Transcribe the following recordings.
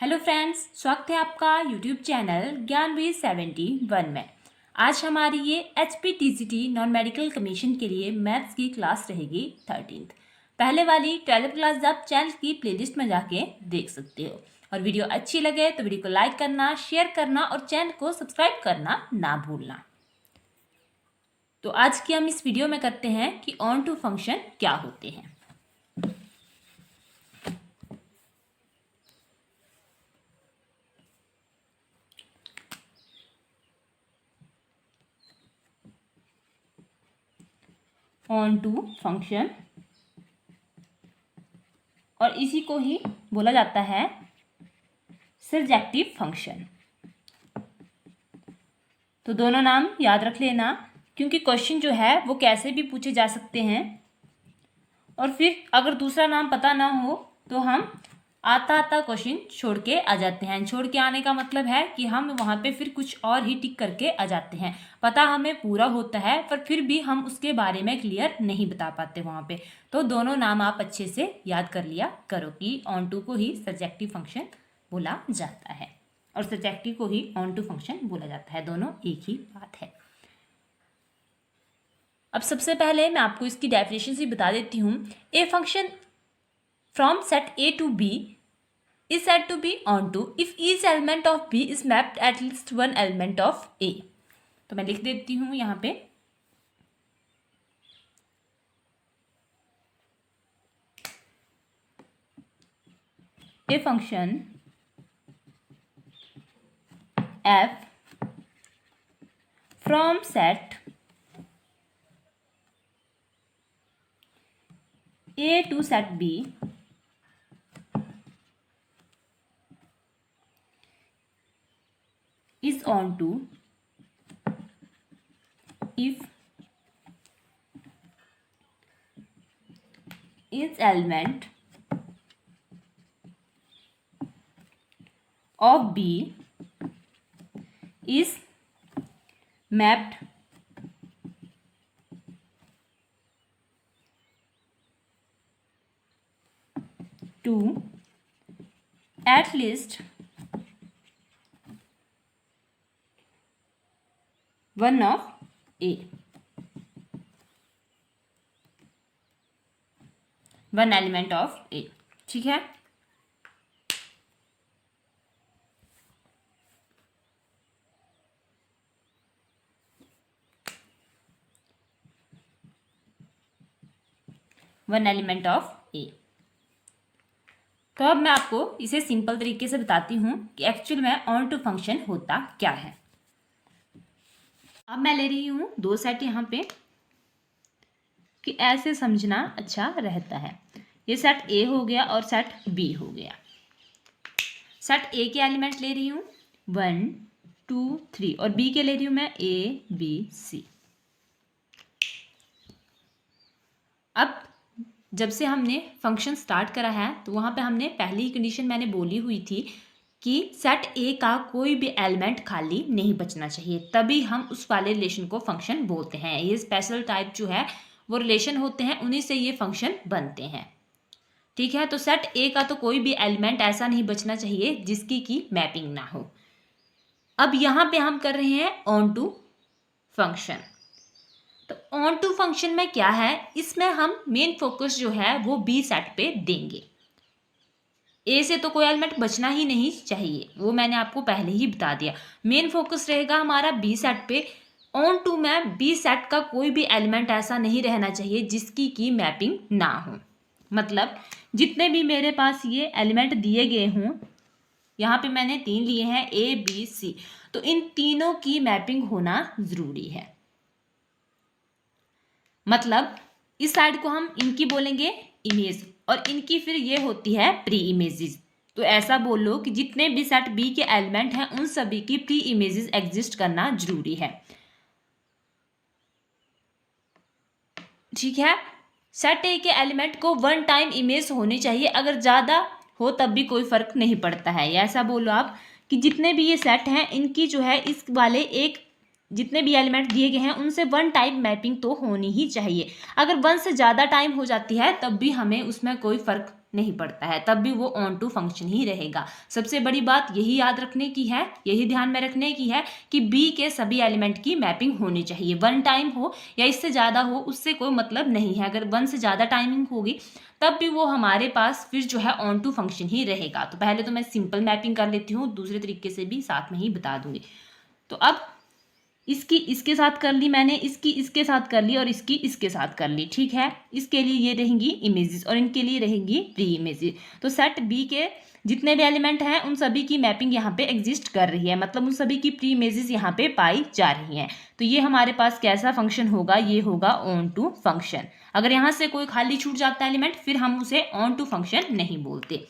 Hello friends, स्वागत है आपका यूट्यूब चैनल ज्ञानवीर 71 में। आज हमारी ये HPTCT नॉन मेडिकल कमीशन के लिए मैथ्स की क्लास रहेगी 13th। पहले वाली 12th क्लास आप चैनल की प्लेलिस्ट में जाके देख सकते हो। और वीडियो अच्छी लगे तो वीडियो को लाइक करना, शेयर करना और चैनल को सब्सक्राइब करना ना भूलना। तो आज की हम इस वीडियो में करते हैं कि ऑन टू फंक्शन क्या होते हैं। ऑन टू फंक्शन, और इसी को ही बोला जाता है सर्जेक्टिव फंक्शन। तो दोनों नाम याद रख लेना, क्योंकि क्वेश्चन जो है वो कैसे भी पूछे जा सकते हैं। और फिर अगर दूसरा नाम पता ना हो तो हम आता क्वेश्चन छोड़ के आ जाते हैं। छोड़ के आने का मतलब है कि हम वहाँ पे फिर कुछ और ही टिक करके आ जाते हैं। पता हमें पूरा होता है पर फिर भी हम उसके बारे में क्लियर नहीं बता पाते वहाँ पे। तो दोनों नाम आप अच्छे से याद कर लिया करो कि ऑन टू को ही सब्जेक्टिव फंक्शन बोला जाता है और सब्जेक्टिव को ही ऑन टू फंक्शन बोला जाता है। दोनों एक ही बात है। अब सबसे पहले मैं आपको इसकी डेफिनेशन से बता देती हूँ। A function from set A to B is said to be onto if each element of B is mapped at least one element of A। तो मैं लिख देती हूँ यहाँ पे, A function F from set A to set B is onto if each element of B is mapped to at least one of A, one element of A. ठीक है, one element of ए। तो अब मैं आपको इसे simple तरीके से बताती हूँ कि एक्चुअल में ऑन टू फंक्शन होता क्या है। अब मैं ले रही हूँ दो सेट यहाँ पे कि ऐसे समझना अच्छा रहता है। ये सेट ए हो गया और सेट बी हो गया। सेट ए के एलिमेंट ले रही हूँ 1 2 3 और बी के ले रही हूँ मैं ABC। अब जब से हमने फंक्शन स्टार्ट करा है तो वहाँ पे हमने पहली कंडीशन मैंने बोली हुई थी कि सेट ए का कोई भी एलिमेंट खाली नहीं बचना चाहिए, तभी हम उस वाले रिलेशन को फंक्शन बोलते हैं। ये स्पेशल टाइप जो है वो रिलेशन होते हैं, उन्हीं से ये फंक्शन बनते हैं। ठीक है, तो सेट ए का तो कोई भी एलिमेंट ऐसा नहीं बचना चाहिए जिसकी की मैपिंग ना हो। अब यहाँ पे हम कर रहे हैं ऑन टू फंक्शन। तो ऑन टू फंक्शन में क्या है, इसमें हम मेन फोकस जो है वो बी सेट पे देंगे। ए से तो कोई एलिमेंट बचना ही नहीं चाहिए, वो मैंने आपको पहले ही बता दिया। मेन फोकस रहेगा हमारा बी सेट पे। ऑन टू में बी सेट का कोई भी एलिमेंट ऐसा नहीं रहना चाहिए जिसकी की मैपिंग ना हो। मतलब जितने भी मेरे पास ये एलिमेंट दिए गए हों, यहाँ पे मैंने 3 लिए हैं ABC, तो इन तीनों की मैपिंग होना जरूरी है। मतलब इस साइड को हम इनकी बोलेंगे इमेज और इनकी फिर ये होती है प्री इमेजेस। तो ऐसा बोलो कि जितने भी सेट बी के एलिमेंट हैं उन सभी की प्री इमेजेस एग्जिस्ट करना जरूरी है। ठीक है, सेट ए के एलिमेंट को 1 टाइम इमेज होनी चाहिए, अगर ज़्यादा हो तब भी कोई फर्क नहीं पड़ता है। ऐसा बोलो आप कि जितने भी ये सेट हैं इनकी जो है इस वाले एक जितने भी एलिमेंट दिए गए हैं उनसे वन टाइप मैपिंग तो होनी ही चाहिए। अगर वन से ज़्यादा टाइम हो जाती है तब भी हमें उसमें कोई फ़र्क नहीं पड़ता है, तब भी वो ऑन टू फंक्शन ही रहेगा। सबसे बड़ी बात यही याद रखने की है, यही ध्यान में रखने की है कि बी के सभी एलिमेंट की मैपिंग होनी चाहिए। वन टाइम हो या इससे ज़्यादा हो उससे कोई मतलब नहीं है। अगर वन से ज़्यादा टाइमिंग होगी तब भी वो हमारे पास फिर जो है ऑन टू फंक्शन ही रहेगा। तो पहले तो मैं सिंपल मैपिंग कर लेती हूँ, दूसरे तरीके से भी साथ में ही बता दूंगी। तो अब इसकी इसके साथ कर ली मैंने, इसकी इसके साथ कर ली और इसकी इसके साथ कर ली, ठीक है। इसके लिए ये रहेंगी इमेजेस और इनके लिए रहेंगी प्री इमेजेस। तो सेट बी के जितने भी एलिमेंट हैं उन सभी की मैपिंग यहाँ पे एग्जिस्ट कर रही है, मतलब उन सभी की प्री इमेजेस यहाँ पे पाई जा रही हैं। तो ये हमारे पास कैसा फंक्शन होगा, ये होगा ऑन टू फंक्शन। अगर यहाँ से कोई खाली छूट जाता है एलिमेंट फिर हम उसे ऑन टू फंक्शन नहीं बोलते,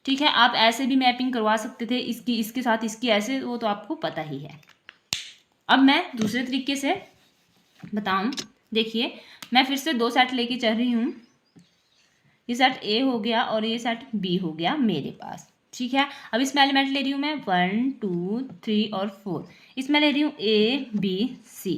ठीक है। आप ऐसे भी मैपिंग करवा सकते थे, इसकी इसके साथ इसकी ऐसे, वो तो आपको पता ही है। अब मैं दूसरे तरीके से बताऊं, देखिए मैं फिर से दो सेट लेके चल रही हूँ। ये सेट ए हो गया और ये सेट बी हो गया मेरे पास, ठीक है। अब इसमें एलिमेंट ले रही हूँ मैं 1 2 3 और 4। इसमें ले रही हूँ ए बी सी।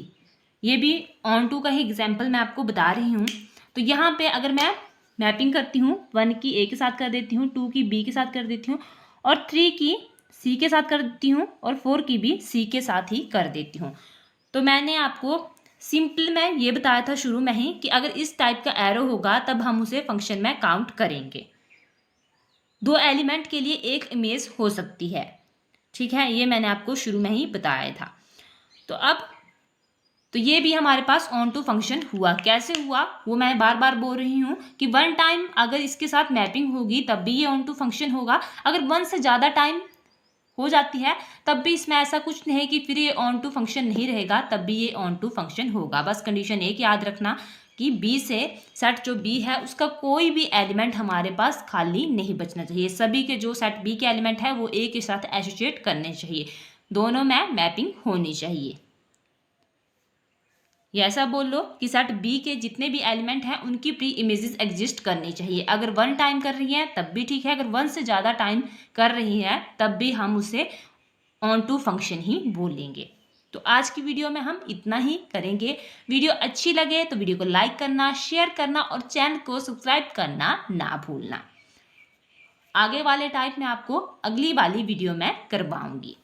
ये भी ऑन टू का ही एग्जाम्पल मैं आपको बता रही हूँ। तो यहाँ पे अगर मैं मैपिंग करती हूँ, 1 की ए के साथ कर देती हूँ, 2 की बी के साथ कर देती हूँ और 3 की सी के साथ कर देती हूँ और 4 की भी सी के साथ ही कर देती हूँ। तो मैंने आपको सिंपल में ये बताया था शुरू में ही कि अगर इस टाइप का एरो होगा तब हम उसे फंक्शन में काउंट करेंगे। दो एलिमेंट के लिए एक इमेज हो सकती है, ठीक है। ये मैंने आपको शुरू में ही बताया था। तो अब तो ये भी हमारे पास ऑन टू फंक्शन हुआ। कैसे हुआ वो मैं बार बार बोल रही हूँ कि वन टाइम अगर इसके साथ मैपिंग होगी तब भी ये ऑन टू फंक्शन होगा। अगर वन से ज़्यादा टाइम हो जाती है तब भी इसमें ऐसा कुछ नहीं है कि फिर ये ऑन टू फंक्शन नहीं रहेगा, तब भी ये ऑन टू फंक्शन होगा। बस कंडीशन एक याद रखना कि बी से सेट जो बी है उसका कोई भी एलिमेंट हमारे पास खाली नहीं बचना चाहिए। सभी के जो सेट बी के एलिमेंट है वो ए के साथ एसोसिएट करने चाहिए, दोनों में मैपिंग होनी चाहिए। ये ऐसा बोल लो कि सेट बी के जितने भी एलिमेंट हैं उनकी प्री इमेजेस एग्जिस्ट करनी चाहिए। अगर वन टाइम कर रही है तब भी ठीक है, अगर वन से ज़्यादा टाइम कर रही है तब भी हम उसे ऑन टू फंक्शन ही बोलेंगे। तो आज की वीडियो में हम इतना ही करेंगे। वीडियो अच्छी लगे तो वीडियो को लाइक करना, शेयर करना और चैनल को सब्सक्राइब करना ना भूलना। आगे वाले टाइप में आपको अगली वाली वीडियो में करवाऊंगी।